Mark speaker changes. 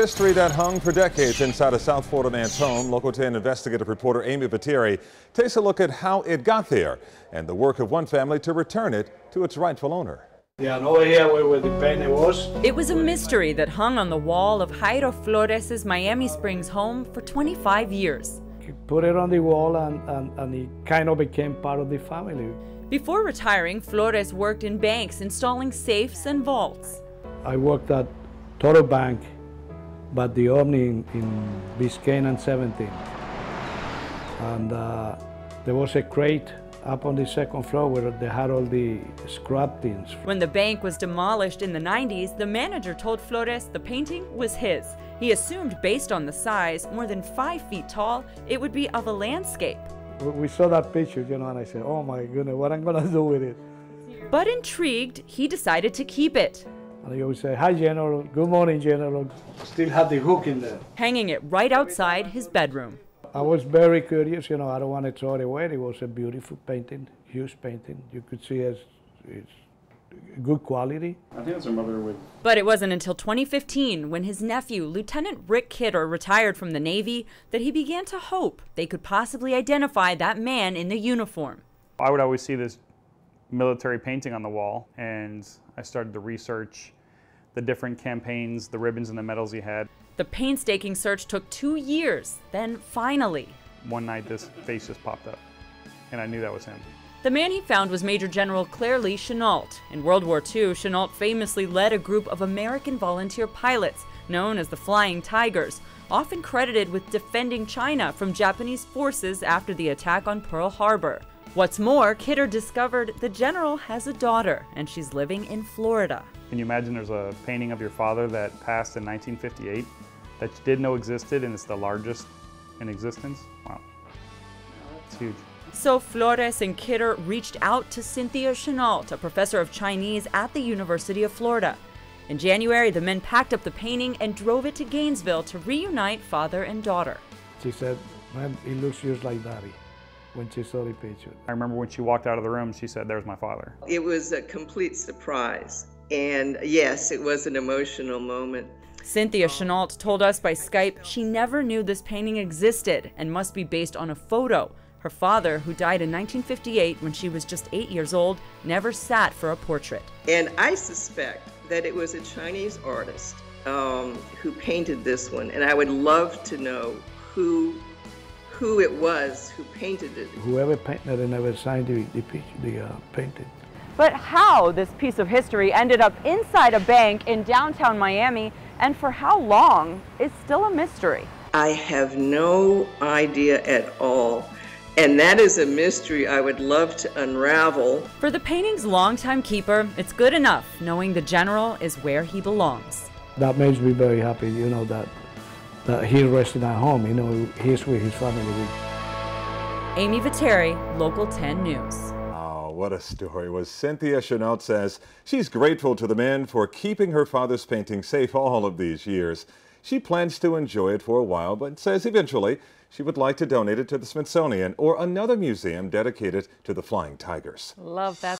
Speaker 1: History that hung for decades inside a South Florida man's home. Local 10 investigative reporter Amy Viteri takes a look at how it got there and the work of one family to return it to its rightful owner.
Speaker 2: Yeah, and over here where the painting was.
Speaker 3: It was a mystery that hung on the wall of Jairo Florez's Miami Springs home for 25 years.
Speaker 2: He put it on the wall and it kind of became part of the family.
Speaker 3: Before retiring, Florez worked in banks installing safes and vaults.
Speaker 2: I worked at Total Bank, but the Omni in Biscayne and 17. And there was a crate up on the second floor where they had all the scrap things.
Speaker 3: When the bank was demolished in the 90s, the manager told Florez the painting was his. He assumed based on the size, more than 5 feet tall, it would be of a landscape.
Speaker 2: We saw that picture, and I said, oh my goodness, what I'm gonna do with it?
Speaker 3: But intrigued, he decided to keep it.
Speaker 2: And he always say, hi General, good morning General. Still had the hook in there.
Speaker 3: Hanging it right outside his bedroom.
Speaker 2: I was very curious, I don't want to throw it away. It was a beautiful painting, huge painting. You could see it's good quality.
Speaker 4: I think it's her mother with.
Speaker 3: But it wasn't until 2015, when his nephew, Lieutenant Rick Kidder, retired from the Navy, that he began to hope they could possibly identify that man in the uniform.
Speaker 4: I would always see this military painting on the wall, and I started to research the different campaigns, the ribbons and the medals he had.
Speaker 3: The painstaking search took 2 years. Then finally,
Speaker 4: one night this face just popped up, and I knew that was him.
Speaker 3: The man he found was Major General Claire Lee Chenault. In World War II, Chenault famously led a group of American volunteer pilots known as the Flying Tigers, often credited with defending China from Japanese forces after the attack on Pearl Harbor. What's more, Kidder discovered the general has a daughter, and she's living in Florida.
Speaker 4: Can you imagine there's a painting of your father that passed in 1958 that you didn't know existed, and it's the largest in existence? Wow, it's huge.
Speaker 3: So Florez and Kidder reached out to Cynthia Chenault, a professor of Chinese at the University of Florida. In January, the men packed up the painting and drove it to Gainesville to reunite father and daughter.
Speaker 2: She said, man, it looks just like Daddy, when she saw the picture.
Speaker 4: I remember when she walked out of the room, she said, there's my father.
Speaker 5: It was a complete surprise. And yes, it was an emotional moment.
Speaker 3: Cynthia Chenault told us by Skype she never knew this painting existed and must be based on a photo. Her father, who died in 1958 when she was just 8 years old, never sat for a portrait.
Speaker 5: And I suspect that it was a Chinese artist who painted this one. And I would love to know who it was who painted it.
Speaker 2: Whoever painted it never signed the painting.
Speaker 3: But how this piece of history ended up inside a bank in downtown Miami and for how long is still a mystery.
Speaker 5: I have no idea at all. And that is a mystery I would love to unravel.
Speaker 3: For the painting's longtime keeper, it's good enough knowing the general is where he belongs.
Speaker 2: That makes me very happy, that he's resting at home, he's with his family.
Speaker 3: Amy Viteri, Local 10 News.
Speaker 1: Oh, what a story. Was Cynthia Chenault says she's grateful to the men for keeping her father's painting safe all of these years. She plans to enjoy it for a while, but says eventually she would like to donate it to the Smithsonian or another museum dedicated to the Flying Tigers.
Speaker 3: Love that